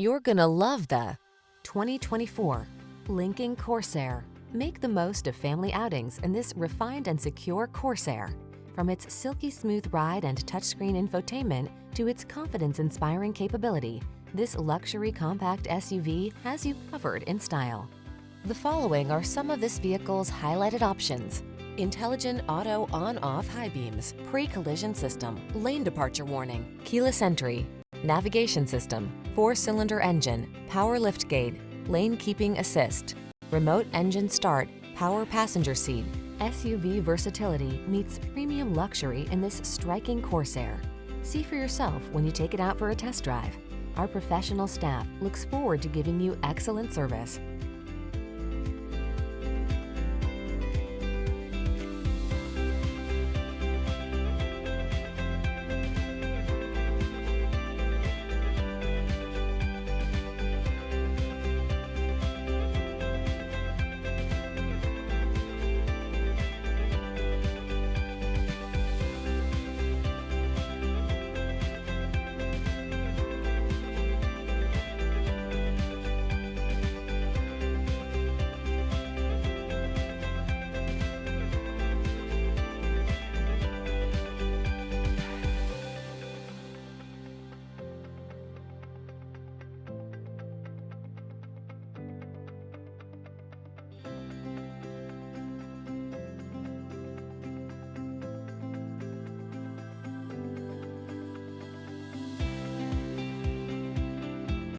You're gonna love the 2024 Lincoln Corsair. Make the most of family outings in this refined and secure Corsair. From its silky smooth ride and touchscreen infotainment to its confidence-inspiring capability, this luxury compact SUV has you covered in style. The following are some of this vehicle's highlighted options: intelligent auto on-off high beams, pre-collision system, lane departure warning, keyless entry, navigation system, 4-cylinder engine, power liftgate, lane keeping assist, remote engine start, power passenger seat. SUV versatility meets premium luxury in this striking Corsair. See for yourself when you take it out for a test drive. Our professional staff looks forward to giving you excellent service.